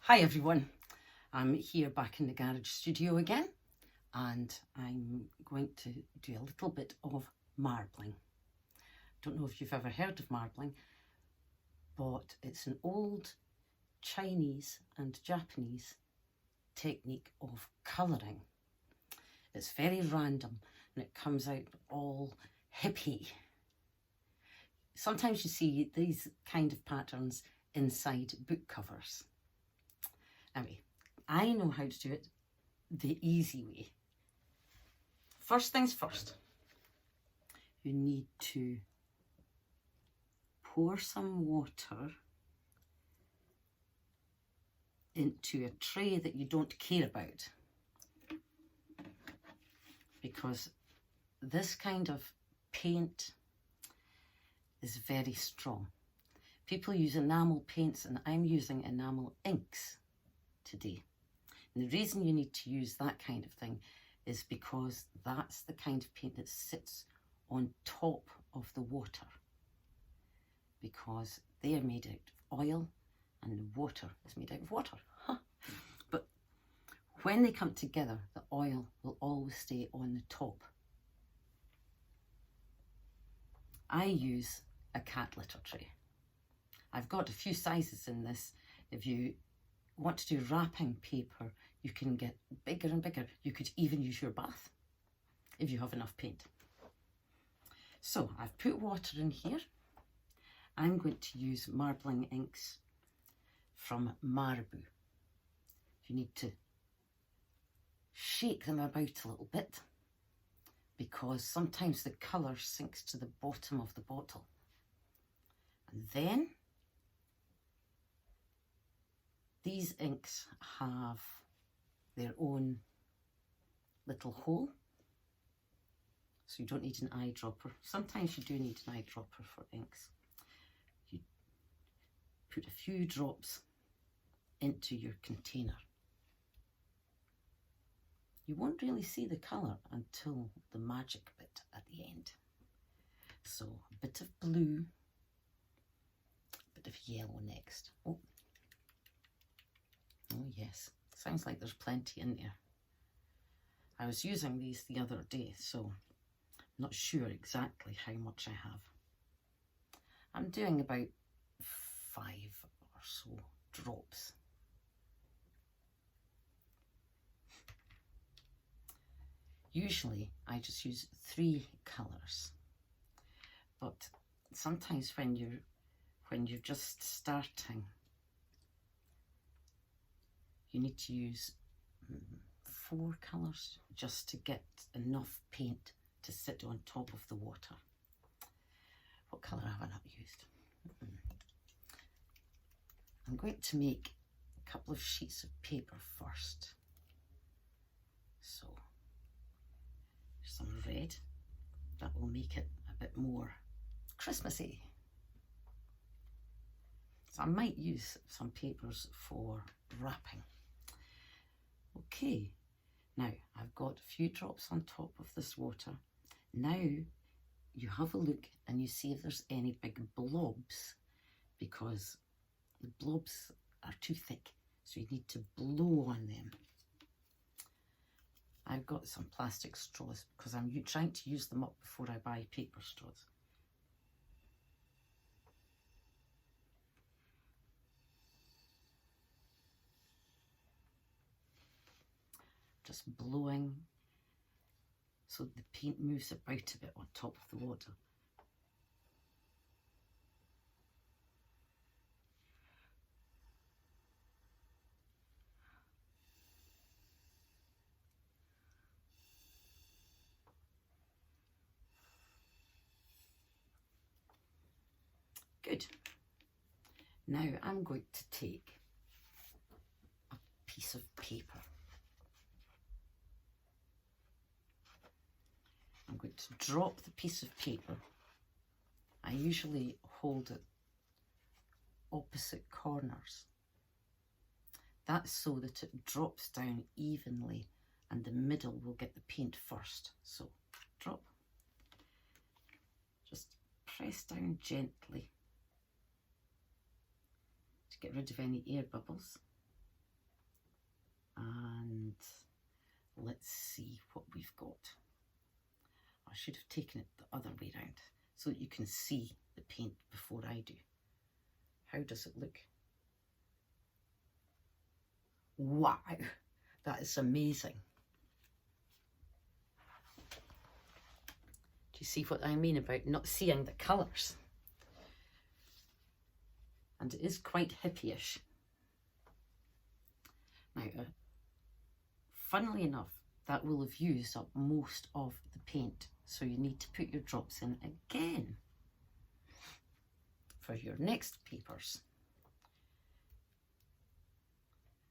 Hi everyone, I'm here back in the garage studio again and I'm going to do a little bit of marbling. Don't know if you've ever heard of marbling, but it's an old Chinese and Japanese technique of colouring. It's very random and it comes out all hippie. Sometimes you see these kind of patterns inside book covers. Anyway, I know how to do it the easy way. First things first, you need to pour some water into a tray that you don't care about, because this kind of paint is very strong. People use enamel paints and I'm using enamel inks today. And the reason you need to use that kind of thing is because that's the kind of paint that sits on top of the water, because they are made out of oil and the water is made out of water. But when they come together, the oil will always stay on the top. I use a cat litter tray. I've got a few sizes in this. If you want to do wrapping paper, you can get bigger and bigger. You could even use your bath if you have enough paint. So I've put water in here. I'm going to use marbling inks from Marabou. You need to shake them about a little bit because sometimes the colour sinks to the bottom of the bottle. And then these inks have their own little hole, so you don't need an eyedropper. Sometimes you do need an eyedropper for inks. You put a few drops into your container. You won't really see the colour until the magic bit at the end. So a bit of blue, a bit of yellow next. Oh yes, sounds like there's plenty in there. I was using these the other day, so I'm not sure exactly how much I have. I'm doing about 5 or so drops. Usually I just use 3 colours, but sometimes when you're just starting, you need to use 4 colours just to get enough paint to sit on top of the water. What colour have I not used? I'm going to make a couple of sheets of paper first. So some red, that will make it a bit more Christmassy. So I might use some papers for wrapping. Okay, now I've got a few drops on top of this water. Now you have a look and you see if there's any big blobs, because the blobs are too thick, so you need to blow on them. I've got some plastic straws because I'm trying to use them up before I buy paper straws. Just blowing so the paint moves about a bit on top of the water. Good. Now I'm going to take a piece of paper. I'm going to drop the piece of paper. I usually hold it opposite corners. That's so that it drops down evenly and the middle will get the paint first. So drop, just press down gently to get rid of any air bubbles. And let's see what we've got. I should have taken it the other way around so that you can see the paint before I do. How does it look? Wow, that is amazing. Do you see what I mean about not seeing the colours? And it is quite hippie-ish. Now, funnily enough, that will have used up most of the paint, so you need to put your drops in again for your next papers.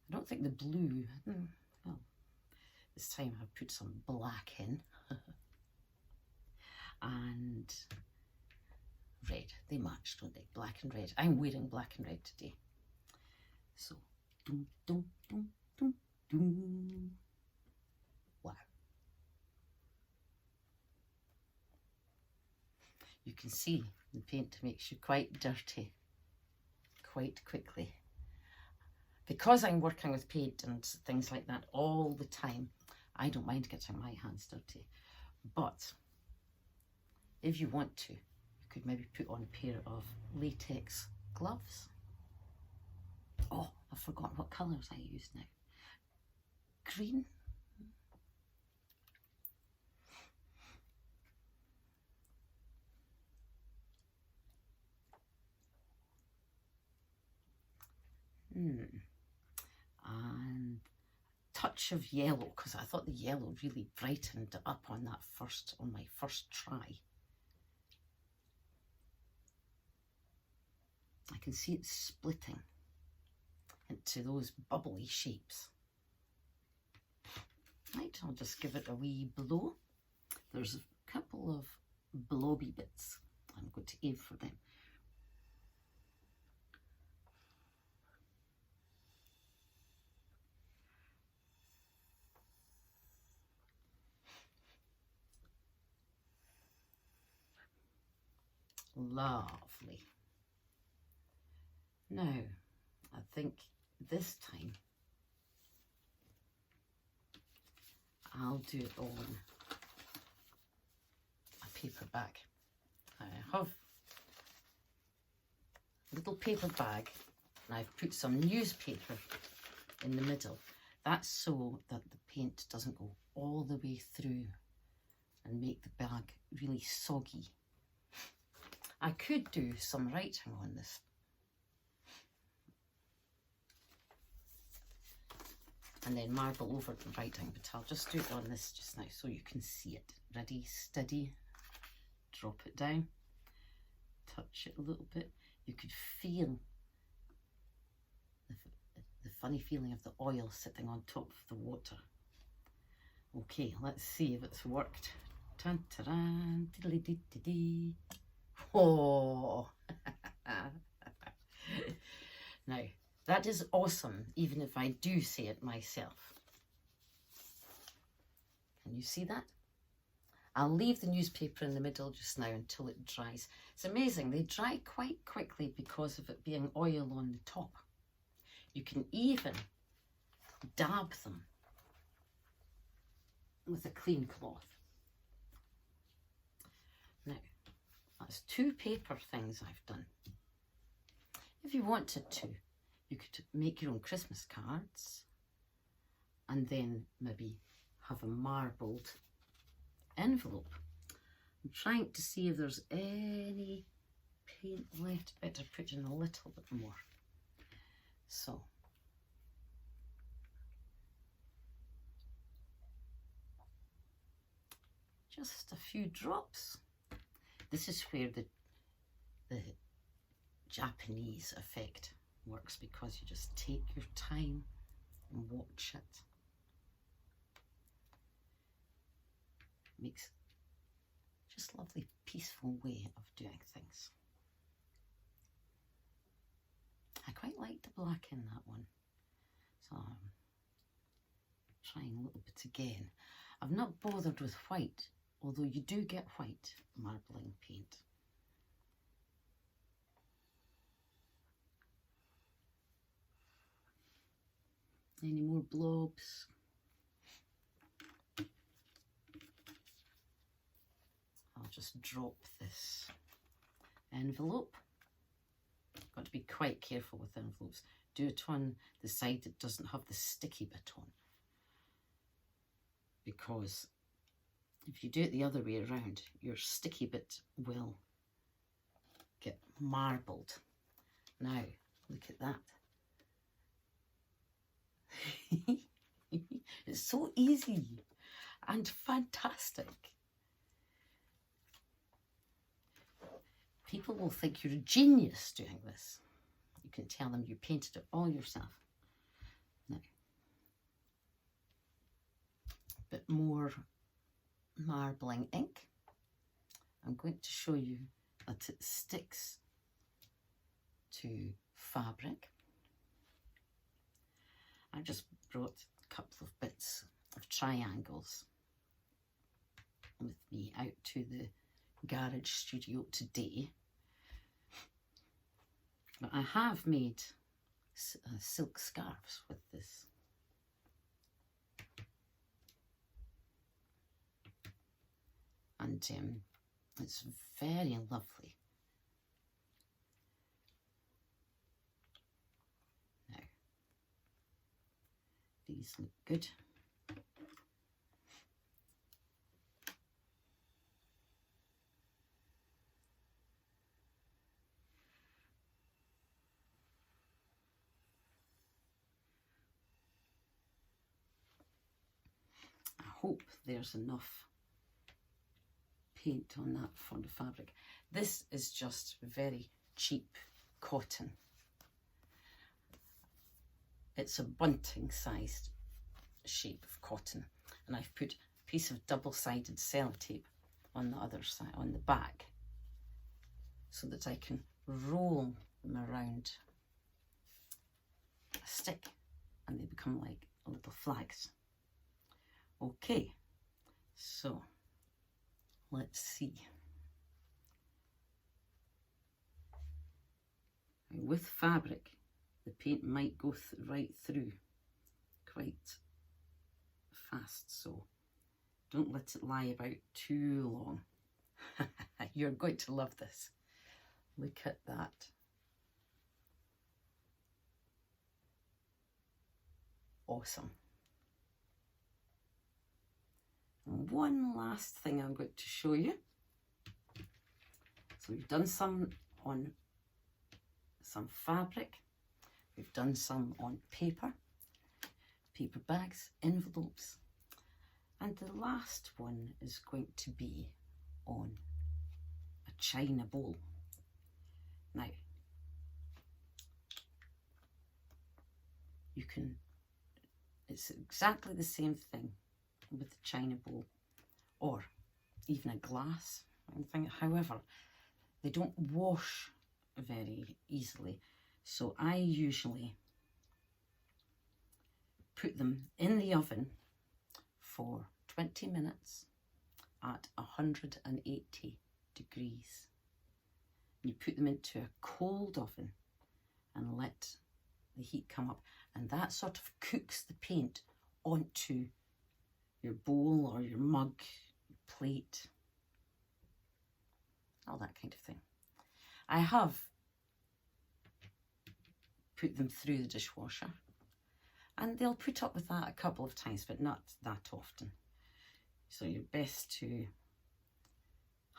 I don't think the blue, well, this time I've put some black in and red. They match, don't they? Black and red. I'm wearing black and red today. So, dum, dum, dum, dum, dum. Wow. You can see the paint makes you quite dirty quite quickly. Because I'm working with paint and things like that all the time, I don't mind getting my hands dirty. But if you want to, you could maybe put on a pair of latex gloves. Oh, I've forgotten what colours I use now. Green. And touch of yellow, because I thought the yellow really brightened up on that on my first try. I can see it splitting into those bubbly shapes. Right, I'll just give it a wee blow. There's a couple of blobby bits. I'm going to aim for them. Lovely. Now, I think this time I'll do it on a paper bag. I have a little paper bag and I've put some newspaper in the middle. That's so that the paint doesn't go all the way through and make the bag really soggy. I could do some writing on this. And then marble over the writing, but I'll just do it on this just now so you can see it. Ready, steady, drop it down, touch it a little bit. You could feel the funny feeling of the oil sitting on top of the water. Okay, let's see if it's worked. Tan-ta-ran, diddly-dee-dee-dee. Oh! Now, that is awesome, even if I do say it myself. Can you see that? I'll leave the newspaper in the middle just now until it dries. It's amazing, they dry quite quickly because of it being oil on the top. You can even dab them with a clean cloth. Now, that's 2 paper things I've done. If you wanted to, you could make your own Christmas cards and then maybe have a marbled envelope. I'm trying to see if there's any paint left. Better put in a little bit more. So, just a few drops. This is where the Japanese effect works, because you just take your time and watch it. Makes just lovely, peaceful way of doing things. I quite like the black in that one, so I'm trying a little bit again. I've not bothered with white, although you do get white marbling paint. Any more blobs? I'll just drop this envelope. Got to be quite careful with envelopes. Do it on the side that doesn't have the sticky bit on, because if you do it the other way around, your sticky bit will get marbled. Now, look at that. It's so easy and fantastic. People will think you're a genius doing this. You can tell them you painted it all yourself. Now, a bit more marbling ink. I'm going to show you that it sticks to fabric. I just brought a couple of bits of triangles with me out to the garage studio today. But I have made silk scarves with this. And it's very lovely. Now, these look good. I hope there's enough paint on that for the fabric. This is just very cheap cotton. It's a bunting sized shape of cotton, and I've put a piece of double-sided sellotape on the other side, on the back, so that I can roll them around a stick and they become like little flags. Okay, so let's see. With fabric, the paint might go right through quite fast, so don't let it lie about too long. You're going to love this. Look at that. Awesome. And one last thing I'm going to show you. So we've done some on some fabric. We've done some on paper bags, envelopes. And the last one is going to be on a china bowl. Now, it's exactly the same thing with the china bowl or even a glass thing. However, they don't wash very easily, so I usually put them in the oven for 20 minutes at 180 degrees. You put them into a cold oven and let the heat come up, and that sort of cooks the paint onto your bowl or your mug, your plate, all that kind of thing. I have put them through the dishwasher, and they'll put up with that a couple of times, but not that often. So you're best to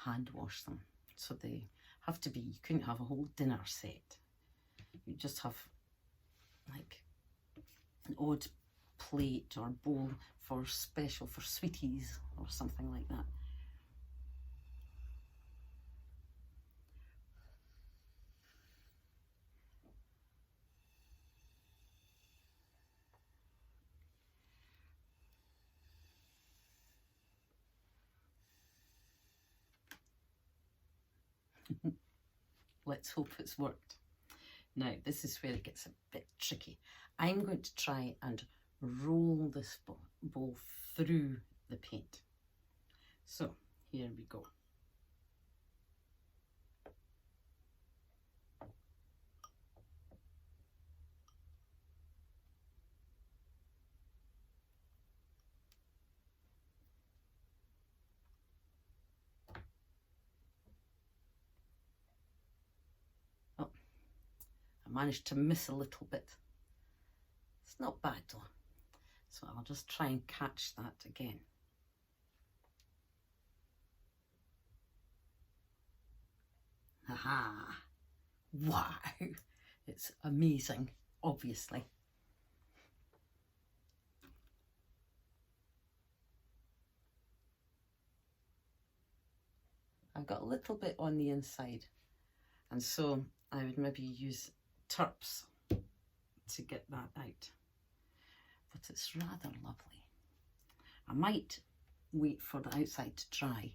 hand wash them. So they have to be, you couldn't have a whole dinner set. You just have like an odd plate or bowl for special, for sweeties or something like that. Let's hope it's worked. Now, this is where it gets a bit tricky. I'm going to try and roll this bowl through the paint. So, here we go. managed to miss a little bit. It's not bad though. So I'll just try and catch that again. Aha! Wow! It's amazing, obviously. I've got a little bit on the inside, and so I would maybe use turps to get that out. But it's rather lovely. I might wait for the outside to dry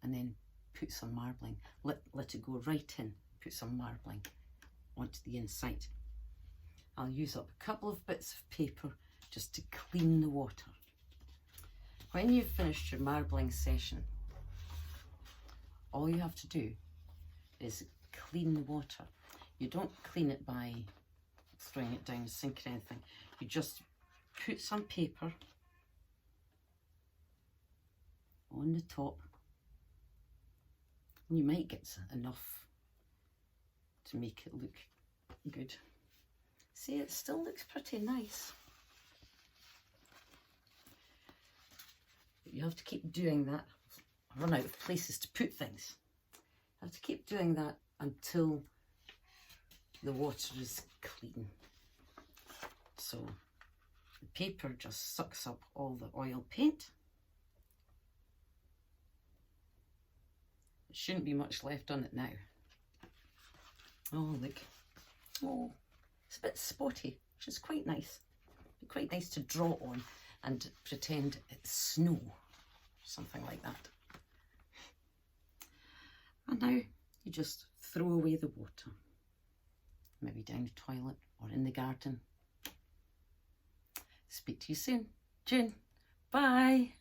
and then put some marbling, let it go right in, put some marbling onto the inside. I'll use up a couple of bits of paper just to clean the water. When you've finished your marbling session, all you have to do is clean the water. You don't clean it by throwing it down the sink or anything. You just put some paper on the top. You might get enough to make it look good. See, it still looks pretty nice. But you have to keep doing that. I run out of places to put things. You have to keep doing that until the water is clean. So the paper just sucks up all the oil paint. There shouldn't be much left on it now. Oh, look. Oh, it's a bit spotty, which is quite nice. Quite nice to draw on and pretend it's snow, something like that. And now you just throw away the water, maybe down the toilet or in the garden. Speak to you soon. June. Bye.